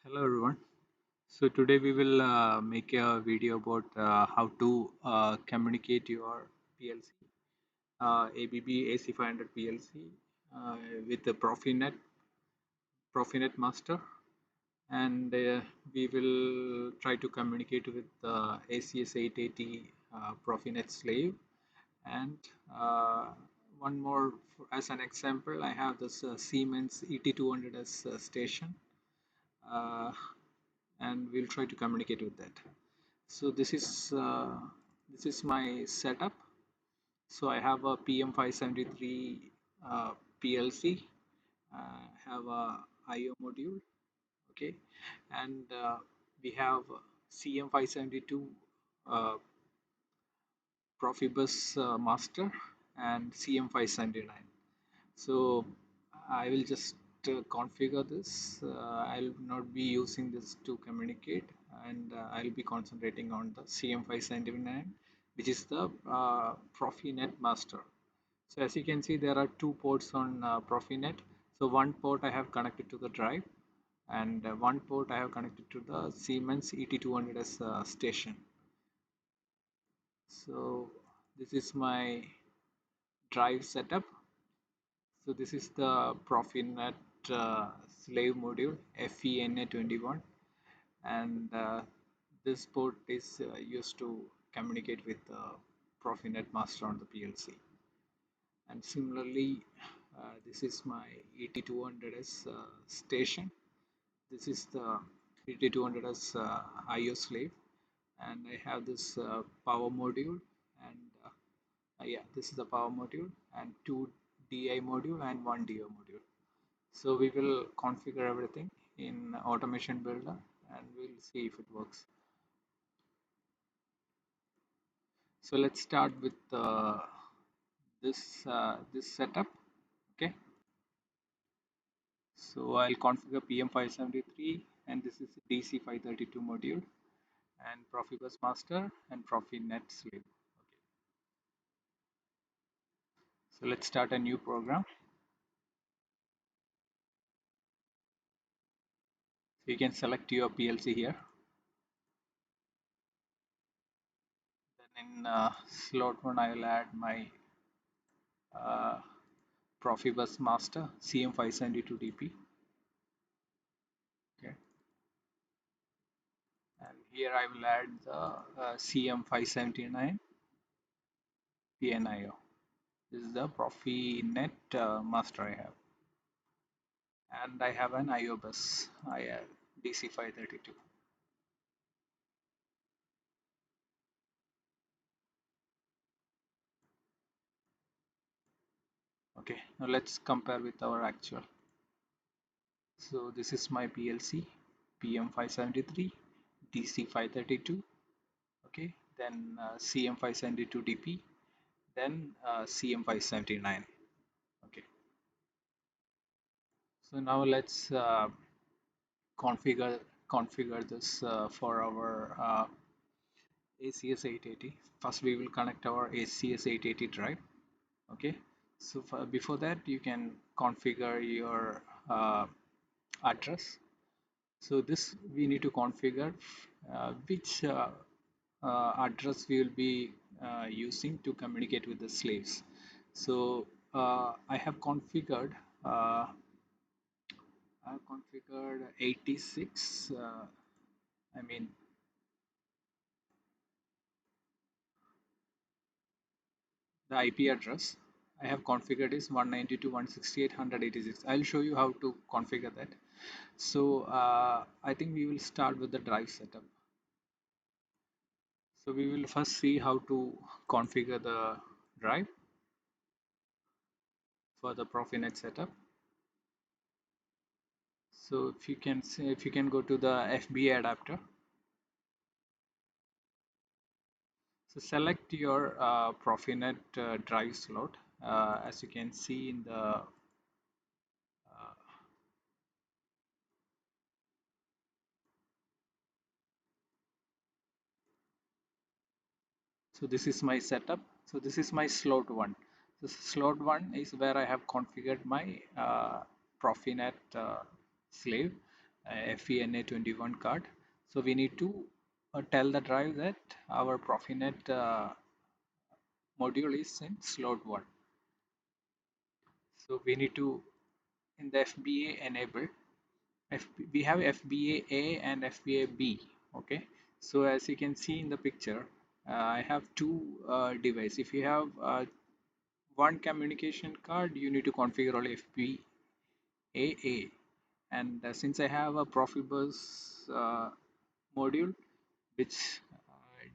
Hello everyone. So today we will make a video about how to communicate your PLC, ABB AC500 PLC with the Profinet master, and we will try to communicate with the ACS 880 Profinet slave. And uh, one more, as an example, I have this Siemens ET200S station. Uh, and we'll try to communicate with that. So this is my setup. So I have a PM573 PLC. Have a IO module, okay, and we have CM572 uh, Profibus master and CM579. So I will just configure this. I'll not be using this to communicate, and I'll be concentrating on the CM579, which is the Profinet master. So as you can see, there are two ports on Profinet. So one port I have connected to the drive, and one port I have connected to the Siemens ET200S station. So this is my drive setup. So this is the Profinet slave module FENA21, and this port is used to communicate with the Profinet master on the PLC. And similarly, this is my ET200S station. This is the ET200S IO slave, and I have this power module, and yeah, this is the power module, and two DI module and one DO module. So we will configure everything in Automation Builder, and we'll see if it works. So let's start with this setup. Okay, so I'll configure PM573, and this is DC532 module, and Profibus master and Profinet slave. Okay, so let's start a new program. So you can select your PLC here. Then in slot 1, I will add my uh, Profibus master CM572DP. Okay, and here I will add the CM579 PNIO. This is the Profinet master I have, and I have an IO bus. I have DC532. Okay, now let's compare with our actual. So this is my PLC PM573 DC532. Okay, then CM572DP, then CM579. Okay, so now let's configure configure this for our ACS 880. First, we will connect our ACS 880 drive. Okay, so before that, you can configure your address. So this we need to configure which address we will be using to communicate with the slaves. So uh, I have configured 86. I mean the IP address I have configured is 192.168.186. I'll show you how to configure that. So I think we will start with the drive setup. So we will first see how to configure the drive for the Profinet setup. So if you can go to the FBA adapter. So select your Profinet drive slot. As you can see in the so this is my setup. So this is my slot 1. So slot 1 is where I have configured my Profinet slave. FENA21 card. So we need to tell the drive that our Profinet module is in slot 1. So we need to, in the FBA enable, we have FBA-A and FBA-B. Okay, so as you can see in the picture, I have two devices. If you have one communication card, you need to configure only FBA-A. And since I have a Profibus module, which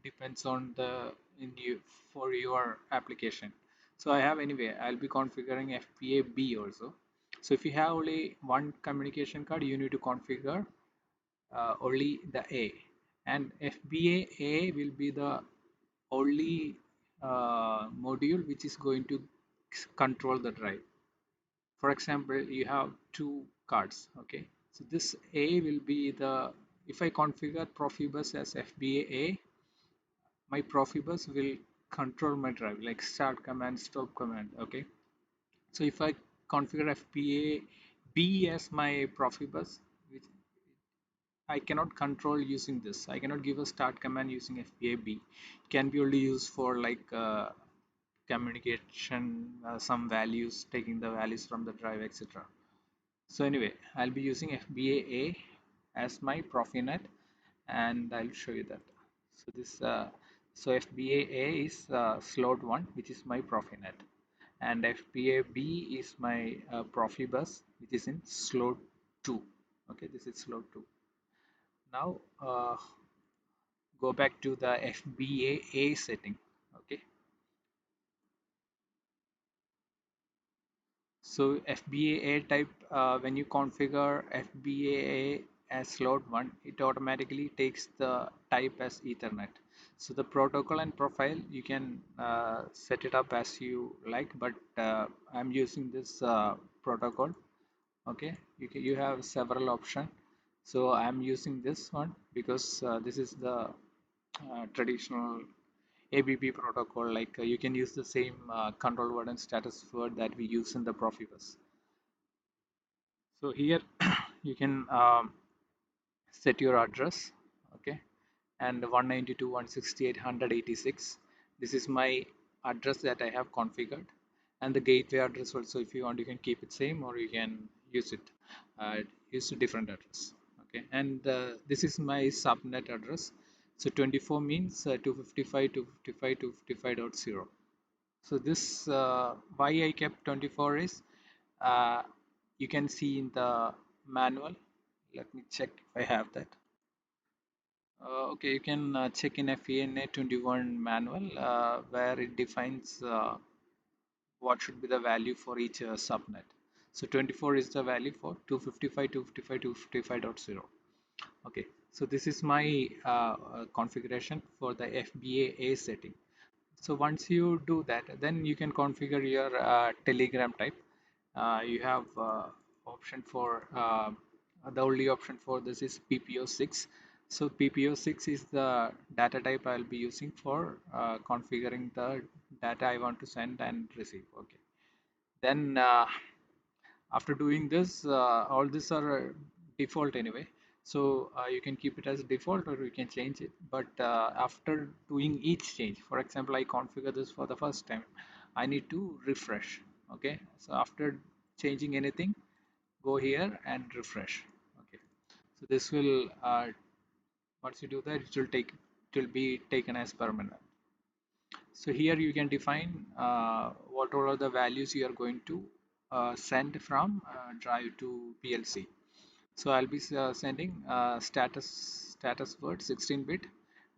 depends on the in you for your application. So I have anyway, I'll be configuring FBA-B also. So if you have only one communication card, you need to configure only the A, and FBA-A will be the only module which is going to control the drive. For example, you have two cards. Okay, so this A will be the, if I configure Profibus as FBA-A, my Profibus will control my drive like start command, stop command. Okay, so if I configure FBA-B as my Profibus, which I cannot control using this. I cannot give a start command using FBA-B. It can be only used for like communication, some values, taking the values from the drive, etc. So anyway, I'll be using FBA-A as my Profinet, and I'll show you that. So this, so FBA-A is slot 1, which is my Profinet, and FBA-B is my Profibus, which is in slot 2. Okay, this is slot 2. Now go back to the FBA-A setting. Okay, so FBA-A type, when you configure FBA-A as slot 1, it automatically takes the type as Ethernet. So the protocol and profile, you can set it up as you like, but I'm using this protocol. Okay, you have several options. So I'm using this one because this is the traditional ABB protocol. Like you can use the same control word and status word that we use in the Profibus. So here you can set your address. Okay, and 192.168.186. This is my address that I have configured, and the gateway address also. If you want, you can keep it same, or you can use it, use a different address. Okay, and this is my subnet address. So 24 means 255.255.255.0. So this, why I kept 24 is, uh, you can see in the manual. Let me check if I have that. Okay, you can check in FENA 21 manual where it defines what should be the value for each subnet. So 24 is the value for 255.255.255.0. Okay, so this is my configuration for the FBA-A setting. So once you do that, then you can configure your Telegram type. You have option for the only option for this is PPO6. So PPO6 is the data type I'll be using for configuring the data I want to send and receive. Okay. Then after doing this, all these are default anyway. So you can keep it as default or you can change it. But after doing each change, for example, I configure this for the first time, I need to refresh. Okay, so after changing anything, go here and refresh. Okay, so this will once you do that, it will be taken as permanent. So here you can define what all are the values you are going to send from drive to PLC. So I'll be sending status word 16-bit,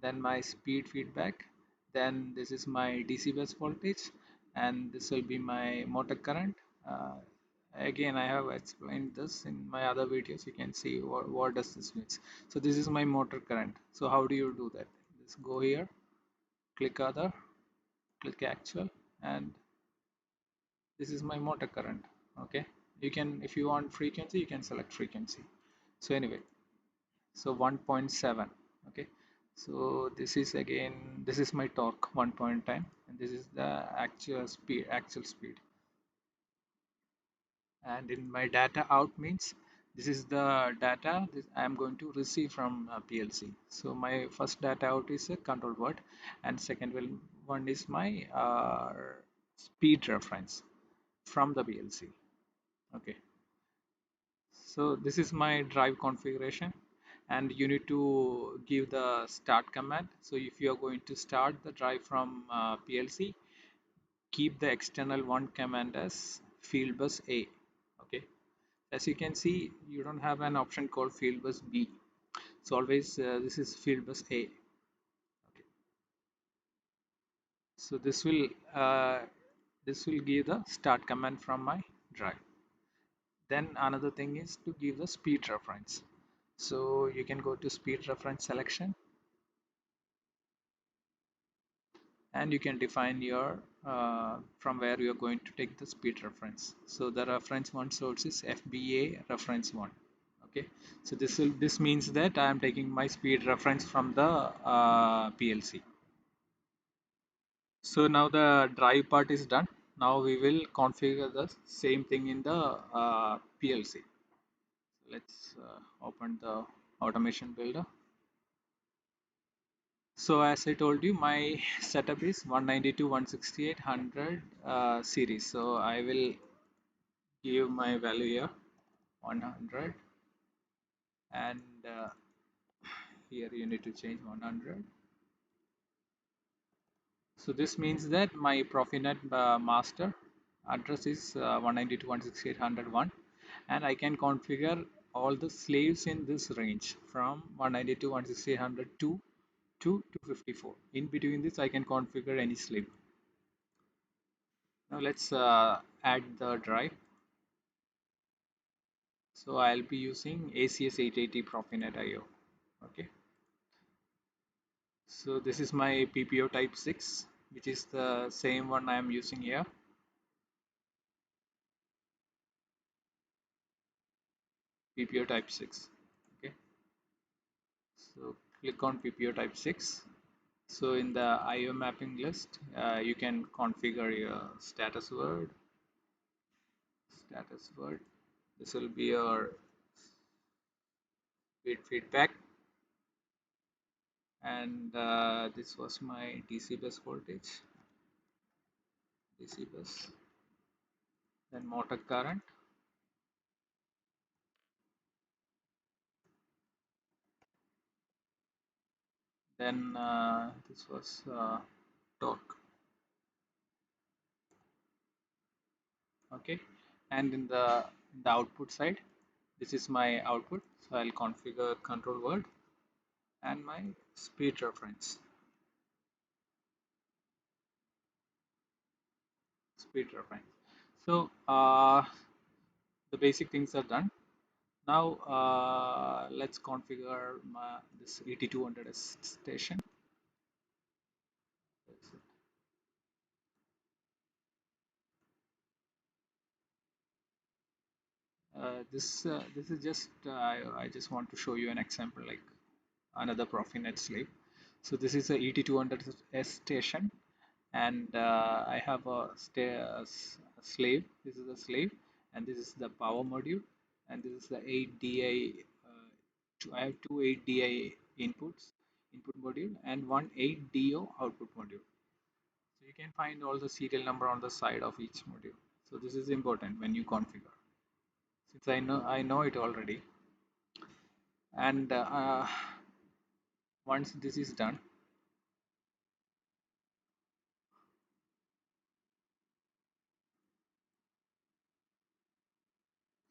then my speed feedback, then this is my DC bus voltage, and this will be my motor current. Again, I have explained this in my other videos. You can see what does this means. So this is my motor current. So how do you do that? Just go here, click other, click actual, and this is my motor current. Okay, you can, if you want frequency, you can select frequency. So anyway, so 1.7. Okay, so this is, again, this is my torque 1.10, and this is the actual speed. And in my data out means This is the data this I am going to receive from PLC. So my first data out is a control word, and second one is my speed reference from the PLC. Okay, so this is my drive configuration, and you need to give the start command. So if you are going to start the drive from PLC, keep the external one command as fieldbus A. Okay, as you can see, you don't have an option called fieldbus B. So always this is fieldbus A. Okay, so this will give the start command from my drive. Then another thing is to give the speed reference. So you can go to speed reference selection, and you can define your from where you are going to take the speed reference. So the reference one source is FBA reference one. Okay, so this means that I am taking my speed reference from the PLC. So now the drive part is done. Now we will configure the same thing in the PLC. Let's open the automation builder. So as I told you, my setup is 192.168.100 series. So I will give my value here 100, and here you need to change 100. So this means that my Profinet master address is 192.168.101, and I can configure all the slaves in this range from 192.168.102 to 254. In between this, I can configure any slave. Now let's add the drive. So I'll be using ACS 880 Profinet IO. Okay. So this is my PPO type 6, which is the same one I am using here. PPO type 6. Okay. So click on PPO type 6. So in the IO mapping list, you can configure your status word. This will be your feedback, and this was my DC bus voltage, DC bus, then motor current, then this was torque. Okay, and in the output side, this is my output. So I'll configure control word and my speed reference. Speed reference. So the basic things are done. Now let's configure this 8200S station. This is just I just want to show you an example, like another Profinet slave. So this is a ET200S station, and I have a slave. This is a slave, and this is the power module, and this is the 8DI. I have two 8DI input module, and one 8DO output module. So you can find all the serial number on the side of each module. So this is important when you configure. Since I know it already, and once this is done,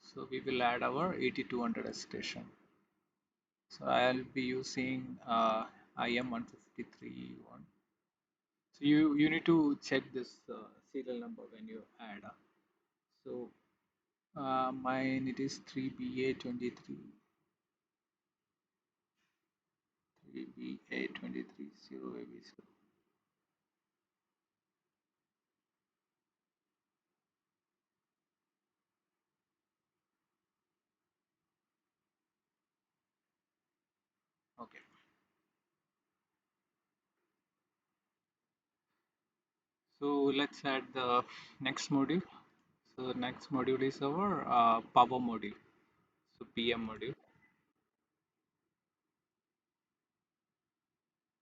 so we will add our 8200 station. So I'll be using IM153 one. So you need to check this serial number when you add. So mine it is 3BA23 3BA23 0ABC. Okay. So let's add the next module. So the next module is our power module. So PM module.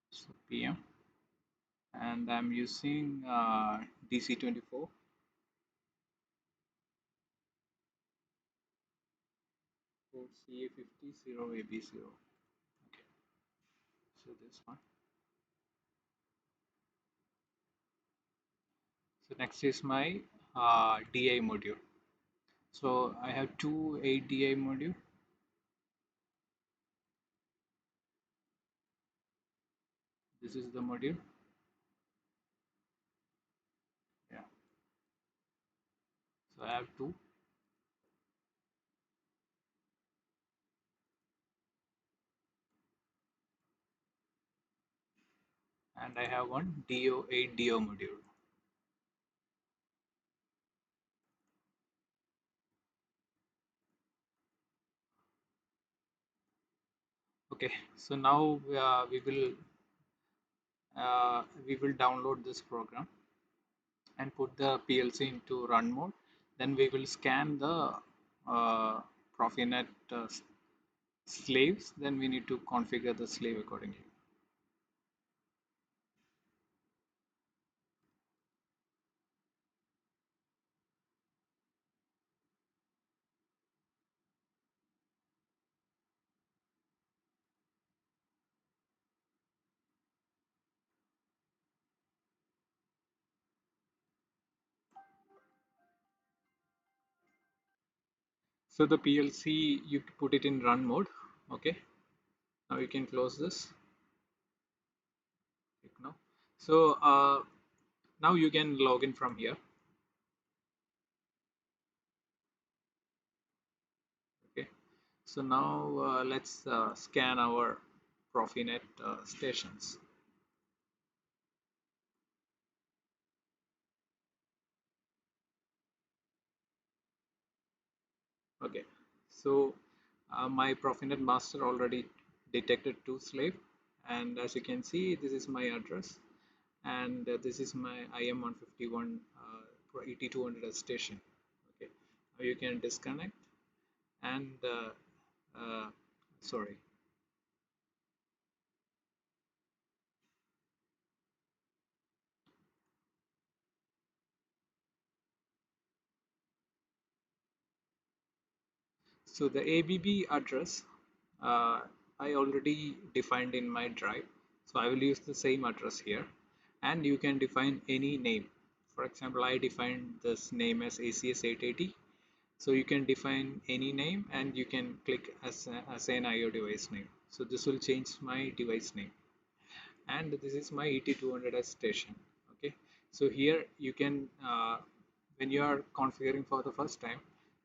So PM, and I'm using DC24 for CA50 0AB0. Okay, so this one. So next is my DI module. So I have two 8 DI module. This is the module. Yeah. So I have two, and I have one DO8 DO module. Okay. So now we will download this program and put the PLC into run mode. Then we will scan the uh, Profinet slaves. Then we need to configure the slave accordingly. So the PLC, you put it in run mode. Okay. Now you can close this. Click now. So now you can log in from here. Okay. So now let's scan our Profinet stations. Okay, so my Profinet master already detected two slave, and as you can see, this is my address, and this is my IM151 for 8200 station. Okay, now you can disconnect and uh, sorry. So the ABB address I already defined in my drive. So I will use the same address here, and you can define any name. For example, I defined this name as ACS 880. So you can define any name and you can click as an IO device name. So this will change my device name, and this is my ET200S station. Okay, so here you can when you are configuring for the first time,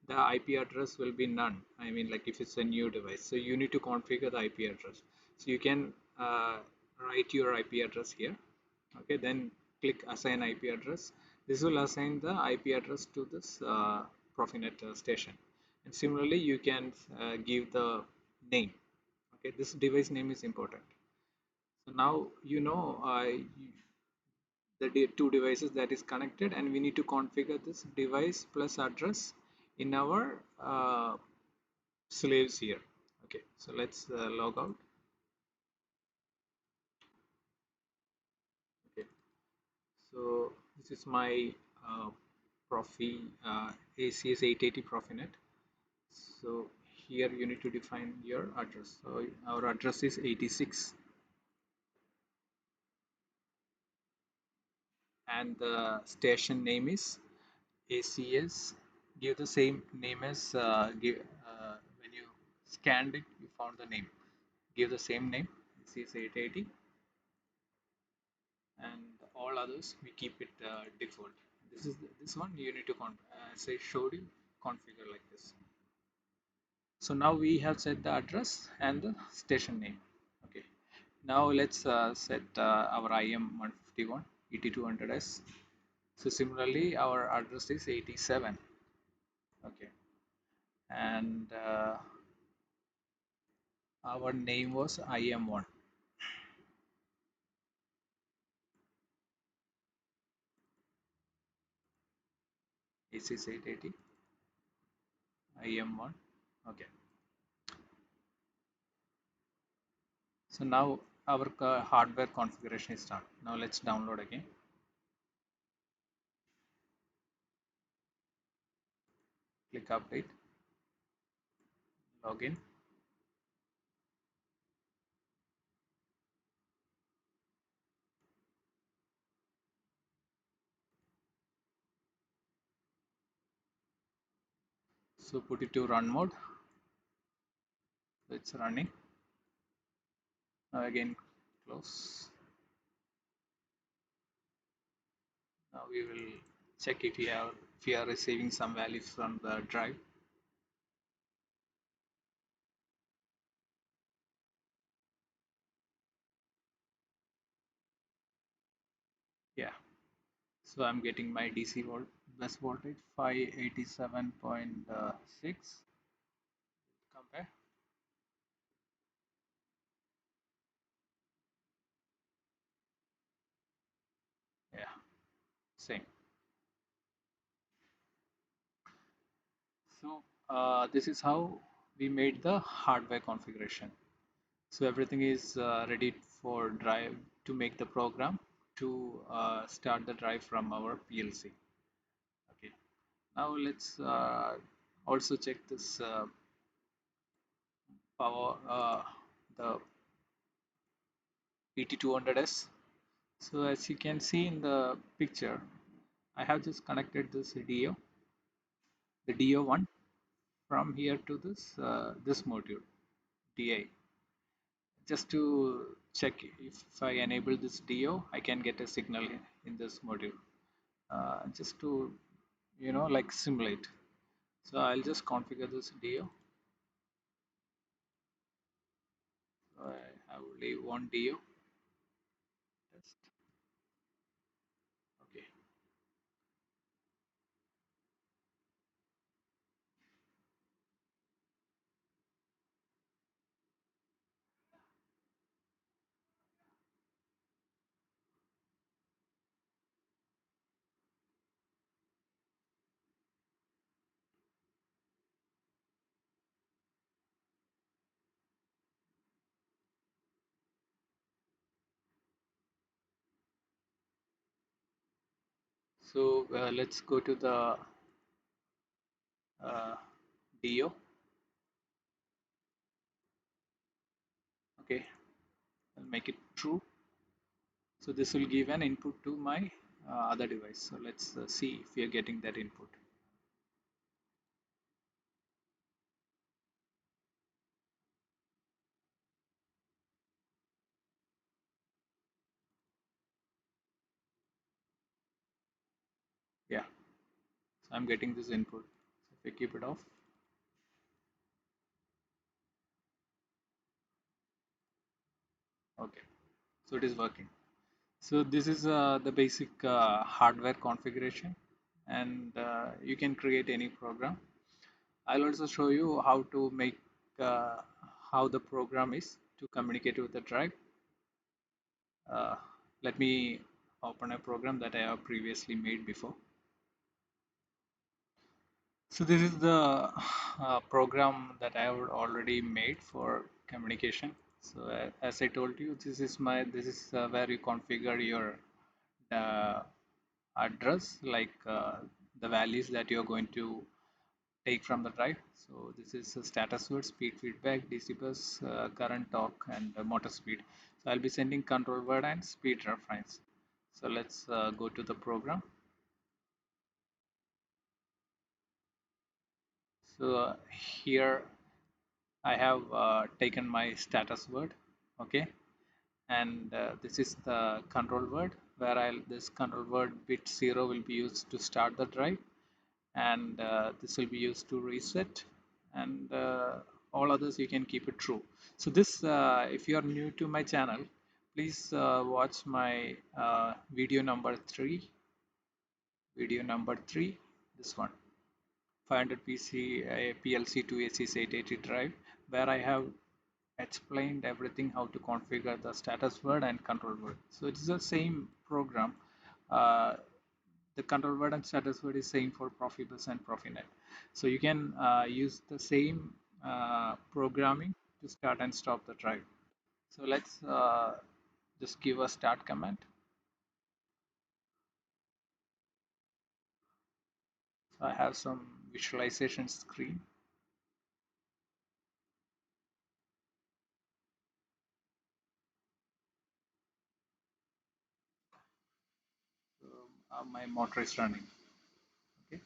the IP address will be none. I mean, like if it's a new device, so you need to configure the IP address. So you can write your IP address here. Okay, then click assign IP address. This will assign the IP address to this Profinet station, and similarly you can give the name. Okay, this device name is important. So now you know the two devices that is connected, and we need to configure this device plus address in our slaves here. Okay, so let's log out. Okay, so this is my Profi ACS 880 Profinet. So here you need to define your address. So our address is 86, and the station name is ACS. Give the same name as when you scanned it, you found the name. Give the same name, ACS 880, and all others we keep it default. This one you need to as I showed you, configure like this. So now we have set the address and the station name. Okay. Now let's set our IM151 ET200S. So similarly, our address is 87. Okay, and our name was IM1. AC 880 IM1. Okay. So now our hardware configuration is done. Now let's download again. Click update, login. So put it to run mode. So it's running. Now again close. Now we will check if we are receiving some values from the drive. Yeah. So I'm getting my DC bus voltage 587.6. Compare. Yeah, same. So this is how we made the hardware configuration. So everything is ready for drive to make the program to start the drive from our PLC. Okay. Now let's also check this power, the PT200S. So as you can see in the picture, I have just connected this DO, the DO1 from here to this module, DI. Just to check if I enable this DO, I can get a signal in this module. Just to like simulate. So I'll just configure this DO. So I have only one DO test. Okay. So let's go to the uh, DO. Okay, I'll make it true. So this will give an input to my other device. So let's see if we are getting that input. Yeah, so I'm getting this input. So if we keep it off, okay, so it is working. So this is the basic hardware configuration, and you can create any program. I'll also show you how to make uh, how the program is to communicate with the drive. Uh, Let me open a program that I have previously made before. So this is the program that I have already made for communication. So as I told you, this is where you configure your uh, address, like the values that you are going to take from the drive. So this is a status word, speed feedback, DC bus, current torque, and motor speed. So I'll be sending control word and speed reference. So let's go to the program. So here I have taken my status word, okay, and this is the control word where this control word bit 0 will be used to start the drive, and this will be used to reset, and all others you can keep it true. So this, if you are new to my channel, please watch my video number 3, this one, 500 PC PLC to AC880 drive, where I have explained everything how to configure the status word and control word. So it's the same program. Uh, the control word and status word is same for Profibus and Profinet. So you can use the same programming to start and stop the drive. So let's just give a start command. So I have some visualization screen. So my motor is running. Okay.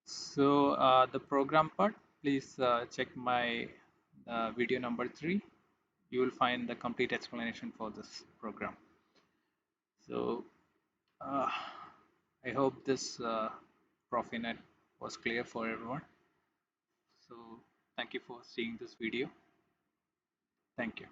So the program part, please check my video number 3. You will find the complete explanation for this program. So uh, I hope this Profinet was clear for everyone. So thank you for seeing this video. Thank you.